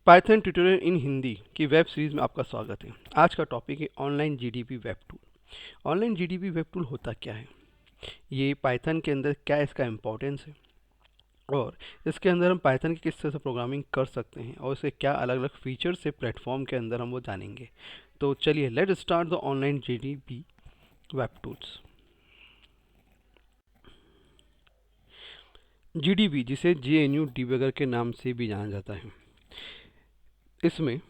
Python tutorial इन हिंदी की web series में आपका स्वागत है। आज का टॉपिक है online GDP web tool. Online GDP web tool होता क्या है, ये पाइथन के अंदर क्या इसका इम्पोर्टेंस है और इसके अंदर हम पाइथन की किस तरह से प्रोग्रामिंग कर सकते हैं और इसके क्या अलग अलग फीचर्स है प्लेटफॉर्म के अंदर, हम वो जानेंगे। तो चलिए let start the online GDP web tools. GDB, जिसे जेएनयू डिबगर के नाम से भी जाना जाता है, इसमें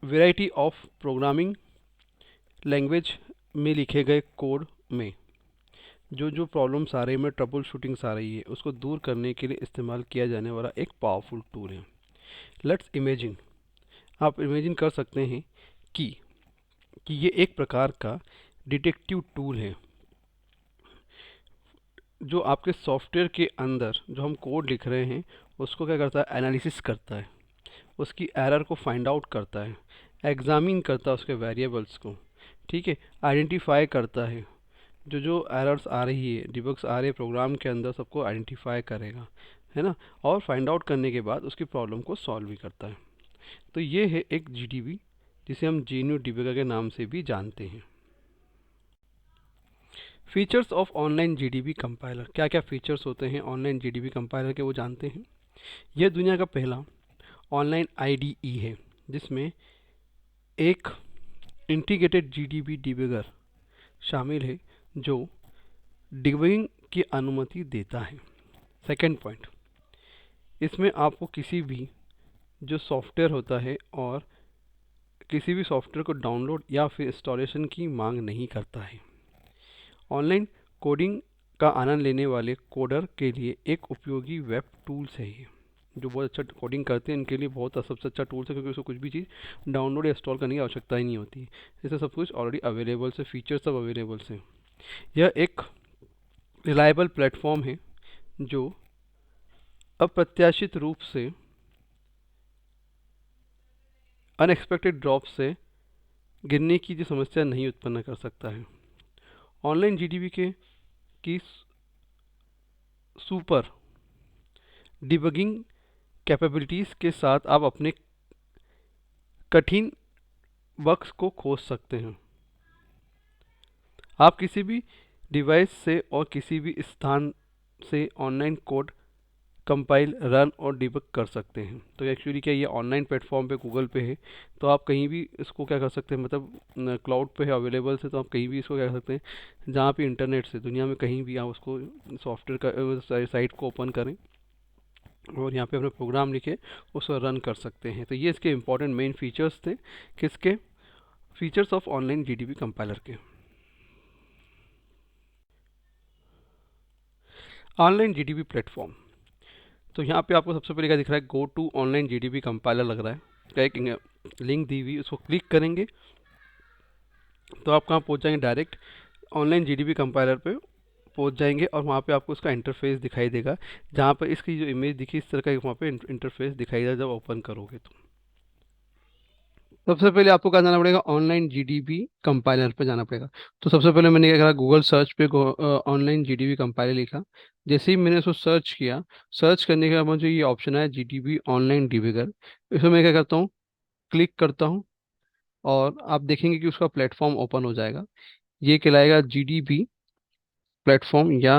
वैरायटी ऑफ प्रोग्रामिंग लैंग्वेज में लिखे गए कोड में जो जो प्रॉब्लम्स आ रही है, ट्रबल शूटिंग्स आ रही है, उसको दूर करने के लिए इस्तेमाल किया जाने वाला एक पावरफुल टूल है। लेट्स इमेजिन, आप इमेजिन कर सकते हैं कि ये एक प्रकार का डिटेक्टिव टूल है जो आपके सॉफ्टवेयर के अंदर जो हम कोड लिख रहे हैं उसको क्या करता है, एनालिसिस करता है, उसकी एरर को फाइंड आउट करता है, एग्जामिन करता है उसके वेरिएबल्स को, ठीक है, आइडेंटिफाई करता है, जो जो एरर्स आ रही है, डिबग्स आ रहे हैं प्रोग्राम के अंदर, सबको आइडेंटिफाई करेगा, है ना, और फाइंड आउट करने के बाद उसकी प्रॉब्लम को सॉल्व भी करता है। तो ये है एक जीडीबी, जिसे हम जीएनयू डिबगर के नाम से भी जानते हैं। Features of online GDB compiler, क्या क्या फीचर्स होते हैं ऑनलाइन जीडीबी कंपाइलर के, वो जानते हैं। यह दुनिया का पहला ऑनलाइन आईडीई है जिसमें एक इंटीग्रेटेड जीडीबी डिबगर शामिल है जो डिबगिंग की अनुमति देता है। सेकेंड पॉइंट, इसमें आपको किसी भी जो सॉफ्टवेयर होता है और किसी भी सॉफ्टवेयर को डाउनलोड या फिर इंस्टॉलेशन की मांग नहीं करता है। ऑनलाइन कोडिंग का आनंद लेने वाले कोडर के लिए एक उपयोगी वेब टूल्स है ये, जो बहुत अच्छा कोडिंग करते हैं इनके लिए बहुत सबसे अच्छा टूल्स है, क्योंकि उसको कुछ भी चीज़ डाउनलोड या इंस्टॉल करने की आवश्यकता ही नहीं होती। इससे सब कुछ ऑलरेडी अवेलेबल से, फीचर सब अवेलेबल से। यह एक रिलायबल प्लेटफॉर्म है जो अप्रत्याशित रूप से, अनएक्सपेक्टेड ड्रॉप से गिरने की जो समस्या नहीं उत्पन्न कर सकता है। ऑनलाइन जीडीबी के की सुपर डिबगिंग कैपेबिलिटीज़ के साथ आप अपने कठिन बग्स को खोज सकते हैं। आप किसी भी डिवाइस से और किसी भी स्थान से ऑनलाइन कोड कंपाइल, रन और डिबग कर सकते हैं। तो एक्चुअली क्या, ये ऑनलाइन प्लेटफॉर्म पे गूगल पे है, तो आप कहीं भी इसको क्या कर सकते हैं, मतलब क्लाउड पे है अवेलेबल से, तो आप कहीं भी इसको क्या कर सकते हैं, जहाँ पे इंटरनेट से दुनिया में कहीं भी आप उसको सॉफ्टवेयर का साइट को ओपन करें और यहाँ पे अपना प्रोग्राम लिखे, उसको रन कर सकते हैं। तो ये इसके इंपॉर्टेंट मेन फीचर्स थे, किसके, features of online GDB compiler के। ऑनलाइन जीडीबी प्लेटफॉर्म, तो यहाँ पे आपको सबसे पहले क्या दिख रहा है, go to online GDB compiler लग रहा है, क्या एक लिंक दी हुई, उसको क्लिक करेंगे तो आप कहाँ पहुँच जाएंगे, डायरेक्ट ऑनलाइन जीडीबी कंपाइलर पे पहुँच जाएंगे और वहाँ पे आपको उसका इंटरफेस दिखाई देगा, जहाँ पर इसकी जो इमेज दिखी इस तरह का वहाँ पे इंटरफेस दिखाई देगा जब ओपन करोगे तो। सबसे पहले आपको क्या जाना पड़ेगा, ऑनलाइन जीडीबी कंपाइलर पे जाना पड़ेगा। तो सबसे पहले मैंने क्या करा, गूगल सर्च पे ऑनलाइन जीडीबी कंपाइलर लिखा। जैसे ही मैंने उसको सर्च किया, सर्च करने के बाद मुझे ये ऑप्शन आया जीडीबी ऑनलाइन डिबगर। इसमें मैं क्या करता हूँ, क्लिक करता हूँ और आप देखेंगे कि उसका प्लेटफॉर्म ओपन हो जाएगा। ये कहलाएगा जीडीबी प्लेटफॉर्म, या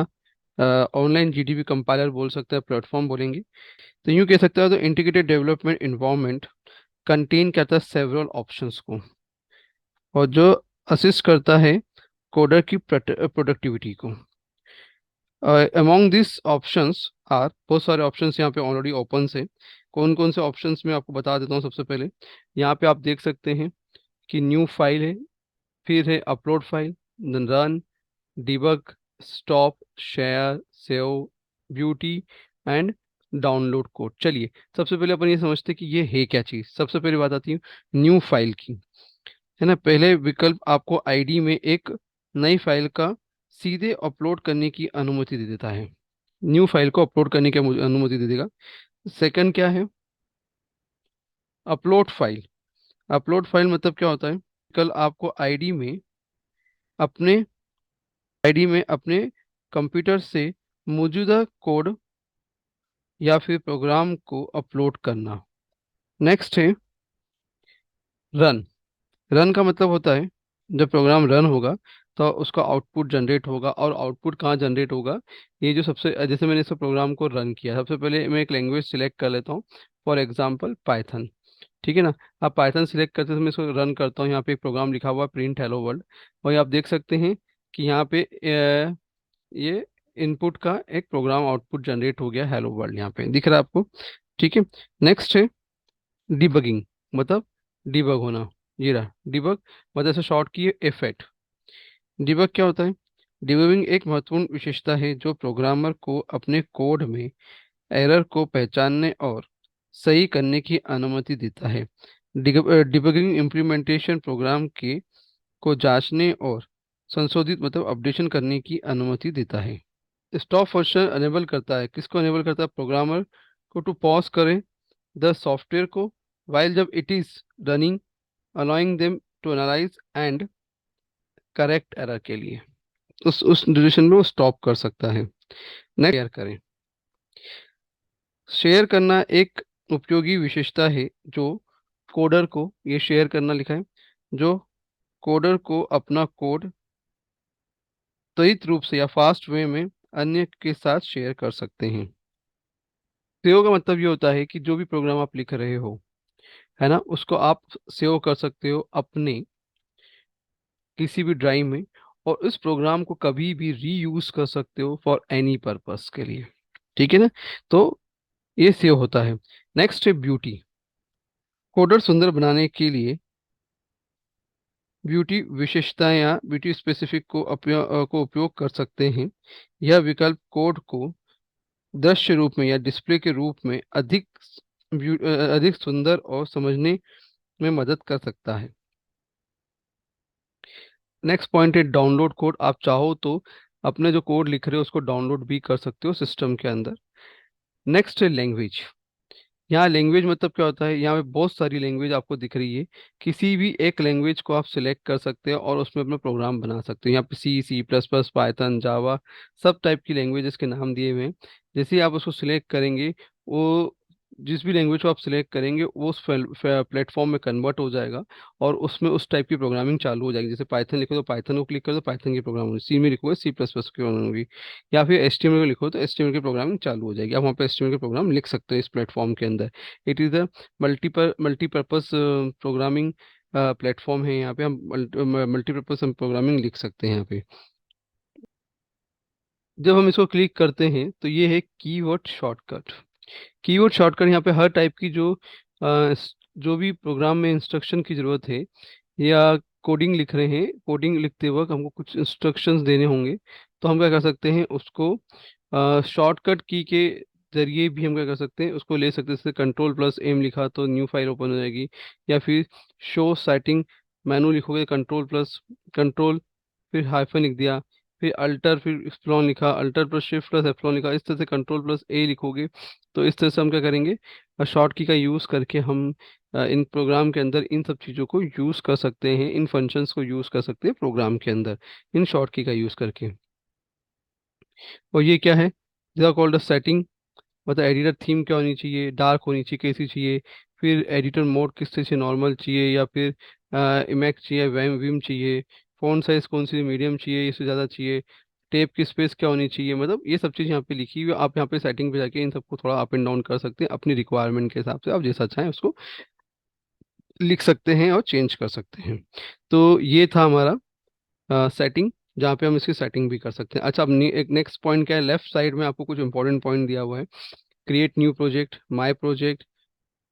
ऑनलाइन जीडीबी कंपाइलर बोल सकते हैं, प्लेटफॉर्म बोलेंगे। तो यूँ कह सकते हो, तो इंटीग्रेटेड डेवलपमेंट इन्वायरमेंट कंटेन करता है सेवरल ऑप्शंस को, और जो असिस्ट करता है कोडर की प्रोडक्टिविटी को। अमॉन्ग दिस ऑप्शंस आर, बहुत सारे ऑप्शंस यहाँ पे ऑलरेडी ओपन से। कौन कौन से ऑप्शंस मैं आपको बता देता हूँ। सबसे पहले यहाँ पे आप देख सकते हैं कि न्यू फाइल है, फिर है upload file, run, debug, stop, share, save, beauty and download code. चलिए सबसे पहले अपन ये समझते हैं कि ये है क्या चीज़। सबसे पहले बात आती है न्यू फाइल की, है ना। पहले विकल्प आपको आईडी में एक नई फाइल का सीधे अपलोड करने की अनुमति दे देता है, न्यू फाइल को अपलोड करने की अनुमति दे देगा। सेकंड क्या है, अपलोड फाइल। अपलोड फाइल मतलब क्या होता है, कल आपको अपने आईडी में अपने कंप्यूटर से मौजूदा कोड या फिर प्रोग्राम को अपलोड करना, नेक्स्ट है रन। रन का मतलब होता है जब प्रोग्राम रन होगा तो उसका आउटपुट जनरेट होगा, और आउटपुट कहाँ जनरेट होगा, ये जो सबसे जैसे मैंने इस प्रोग्राम को रन किया, सबसे पहले मैं एक लैंग्वेज सिलेक्ट कर लेता हूँ, फॉर एग्जांपल पाइथन। ठीक है ना। अब पाइथन सिलेक्ट करते समय इसको रन करता हूँ, यहाँ पे एक प्रोग्राम लिखा हुआ है प्रिंट हेलो वर्ल्ड, और ये आप देख सकते हैं कि यहाँ पे ये इनपुट का एक प्रोग्राम आउटपुट जनरेट हो गया, हेलो वर्ल्ड यहाँ पे दिख रहा है आपको। ठीक है। नेक्स्ट है डिबगिंग, मतलब डिबग होना। ये रहा डिबग, मतलब से शॉर्ट की इफेक्ट। डिबग क्या होता है? डिबगिंग एक महत्वपूर्ण विशेषता है जो प्रोग्रामर को अपने कोड में एरर को पहचानने और सही करने की अनुमति देता है। डिबगिंग इम्प्लीमेंटेशन प्रोग्राम के को जांचने और संशोधित मतलब अपडेशन करने की अनुमति देता है। स्टॉप फंक्शन अनेबल करता है, किसको अनेबल करता है? प्रोग्रामर को टू पॉज करें द सॉफ्टवेयर को while जब it is running, allowing them to analyze and correct error के लिए उस ड्यूरेशन में वो स्टॉप कर सकता है। नेक्स्ट शेयर करें। शेयर करना एक उपयोगी विशेषता है जो कोडर को, ये शेयर करना लिखा है, जो कोडर को अपना कोड त्वरित रूप से या फास्ट वे में अन्य के साथ शेयर कर सकते हैं। सेव का मतलब ये होता है कि जो भी प्रोग्राम आप लिख रहे हो, है ना, उसको आप सेव कर सकते हो अपने किसी भी ड्राइव में, और उस प्रोग्राम को कभी भी रीयूज कर सकते हो फॉर एनी पर्पस के लिए। ठीक है ना। तो ये सेव होता है। नेक्स्ट है ब्यूटी। कोडर सुंदर बनाने के लिए ब्यूटी विशेषताएं या ब्यूटी स्पेसिफिक को उपयोग कर सकते हैं। यह विकल्प कोड को दृश्य रूप में या डिस्प्ले के रूप में अधिक सुंदर और समझने में मदद कर सकता है। नेक्स्ट पॉइंट है डाउनलोड कोड। आप चाहो तो अपने जो कोड लिख रहे हो उसको डाउनलोड भी कर सकते हो सिस्टम के अंदर। नेक्स्ट है लैंग्वेज। यहाँ लैंग्वेज मतलब क्या होता है, यहाँ पे बहुत सारी लैंग्वेज आपको दिख रही है, किसी भी एक लैंग्वेज को आप सिलेक्ट कर सकते हो और उसमें अपना प्रोग्राम बना सकते हो। यहाँ पे C++, पाइथन, जावा, सब टाइप की लैंग्वेजेस के नाम दिए हुए हैं। जैसे ही आप उसको सिलेक्ट करेंगे, वो जिस भी लैंग्वेज को आप सिलेक्ट करेंगे वो उस प्लेटफॉर्म में कन्वर्ट हो जाएगा, और उसमें उस टाइप की प्रोग्रामिंग चालू हो जाएगी। जैसे पाइथन लिखो तो पाइथन को क्लिक करो तो पाइथन की प्रोग्राम होगी, सी में लिखोगे C++ की प्रोग्राम होगी, या फिर HTML को लिखो तो HTML की प्रोग्रामिंग चालू हो जाएगी। आप वहाँ पे HTML के प्रोग्राम लिख सकते हो इस प्लेटफॉर्म के अंदर। It is a multipurpose programming platform है। यहाँ पे हम मल्टीपर्पज हम प्रोग्रामिंग लिख सकते हैं यहाँ पे। जब हम इसको क्लिक करते हैं तो ये है कीवर्ड शॉर्टकट। कीवर्ड शॉर्टकट यहाँ पे हर टाइप की जो भी प्रोग्राम में इंस्ट्रक्शन की ज़रूरत है, या कोडिंग लिख रहे हैं, कोडिंग लिखते वक्त हमको कुछ इंस्ट्रक्शंस देने होंगे, तो हम क्या कर सकते हैं उसको शॉर्टकट की के जरिए भी हम क्या कर सकते हैं उसको ले सकते हैं। जैसे कंट्रोल+M लिखा तो न्यू फाइल ओपन हो जाएगी, या फिर शो सेटिंग मेनू लिखोगे कंट्रोल फिर हाइफन लिख दिया, फिर अल्टर फिर एप्सिलॉन लिखा, अल्टर+Shift+Epsilon लिखा, इस तरह से कंट्रोल+A लिखोगे। तो इस तरह से हम क्या करेंगे, शॉर्ट की का यूज़ करके हम इन प्रोग्राम के अंदर इन सब चीज़ों को यूज़ कर सकते हैं, इन फंक्शंस को यूज़ कर सकते हैं प्रोग्राम के अंदर इन शॉर्ट की का यूज़ करके। और ये क्या है, दिस आर कॉल्ड सेटिंग, मतलब एडिटर थीम क्या होनी चाहिए, डार्क होनी चाहिए, कैसी चाहिए, फिर एडिटर मोड किस तरह से, नॉर्मल चाहिए या फिर इमेक्स चाहिए, विम चाहिए, फ़ॉन्ट साइज कौन सी मीडियम चाहिए, इससे ज़्यादा चाहिए, टेप की स्पेस क्या होनी चाहिए, मतलब ये सब चीज़ यहाँ पे लिखी हुई है। आप यहाँ पे सेटिंग पे जाके इन सबको थोड़ा अप एंड डाउन कर सकते हैं अपनी रिक्वायरमेंट के हिसाब से, आप जैसा चाहें उसको लिख सकते हैं और चेंज कर सकते हैं। तो ये था हमारा सेटिंग, जहाँ पे हम इसकी सेटिंग भी कर सकते हैं। अच्छा, अब एक नेक्स्ट पॉइंट क्या है, लेफ्ट साइड में आपको कुछ इंपॉर्टेंट पॉइंट दिया हुआ है। Create new project, my project,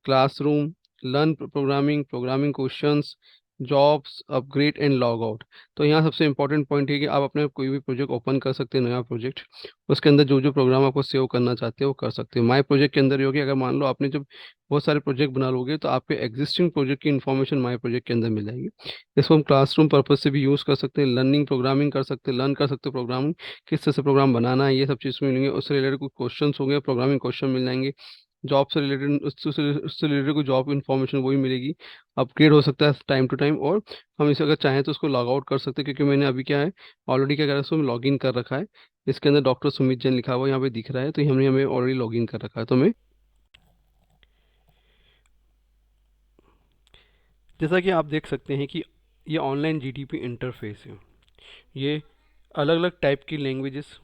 classroom, learn programming, programming questions, jobs, upgrade and log out. तो यहाँ सबसे इंपॉर्टेंट पॉइंट है कि आप अपने कोई भी प्रोजेक्ट ओपन कर सकते हैं, नया प्रोजेक्ट, उसके अंदर जो जो प्रोग्राम आपको सेव करना चाहते हो वो कर सकते हो। माई प्रोजेक्ट के अंदर ये होगी, अगर मान लो आपने जब बहुत सारे प्रोजेक्ट बना लोगे तो आपके एग्जिस्टिंग प्रोजेक्ट की इन्फॉर्मेशन माई प्रोजेक्ट के अंदर मिल जाएगी। इसको हम क्लासरूम पर्पज से भी यूज़ कर सकते हैं, लर्निंग प्रोग्रामिंग कर सकते हैं, लर्न कर सकते हो प्रोग्रामिंग, किस तरह से प्रोग्राम बनाना है, ये सब चीज़ मिलेंगे। उससे रिलेटेड कुछ क्वेश्चंस होंगे, प्रोग्रामिंग क्वेश्चन मिल जाएंगे। जॉब से रिलेटेड, उससे रिलेटेड कोई जॉब इन्फॉर्मेशन वही मिलेगी। अपग्रेड हो सकता है टाइम टू टाइम, और हम इसे अगर चाहें तो उसको लॉग आउट कर सकते हैं, क्योंकि मैंने अभी क्या है ऑलरेडी क्या करा है, उसको लॉग इन कर रखा है। इसके अंदर डॉक्टर सुमित जैन लिखा हुआ यहाँ पे दिख रहा है, तो हमने हमें ऑलरेडी लॉग इन कर रखा है, तो मैं जैसा कि आप देख सकते हैं कि ये ऑनलाइन जीडीपी इंटरफेस है। ये अलग अलग टाइप की लैंग्वेजेस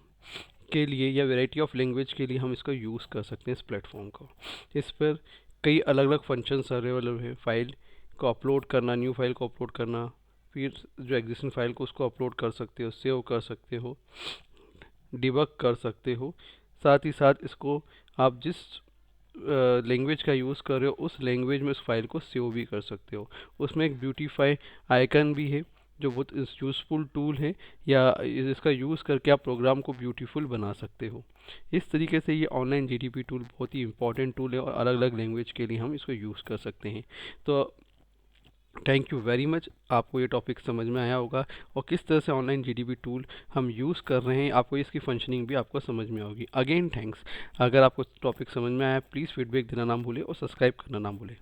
के लिए या वैरायटी ऑफ लैंग्वेज के लिए हम इसका यूज़ कर सकते हैं इस प्लेटफॉर्म को। इस पर कई अलग अलग फंक्शंस अवेलेबल है। फाइल को अपलोड करना, न्यू फाइल को अपलोड करना, फिर जो एग्जिस्टिंग फाइल को उसको अपलोड कर सकते हो, सेव कर सकते हो, डिबग कर सकते हो। साथ ही साथ इसको आप जिस लैंग्वेज का यूज़ कर रहे हो उस लैंग्वेज में उस फाइल को सेव भी कर सकते हो। उसमें एक ब्यूटीफाई आइकन भी है जो बहुत यूज़फुल टूल है, या इसका यूज़ करके आप प्रोग्राम को ब्यूटीफुल बना सकते हो। इस तरीके से ये ऑनलाइन जीडीपी टूल बहुत ही इंपॉर्टेंट टूल है और अलग अलग लैंग्वेज के लिए हम इसको यूज़ कर सकते हैं। तो थैंक यू वेरी मच। आपको ये टॉपिक समझ में आया होगा और किस तरह से ऑनलाइन जीडीपी टूल हम यूज़ कर रहे हैं, आपको इसकी फंक्शनिंग भी आपको समझ में होगी। Again thanks. अगर आपको टॉपिक समझ में आया प्लीज़ फीडबैक देना ना भूलें और सब्सक्राइब करना ना भूलें।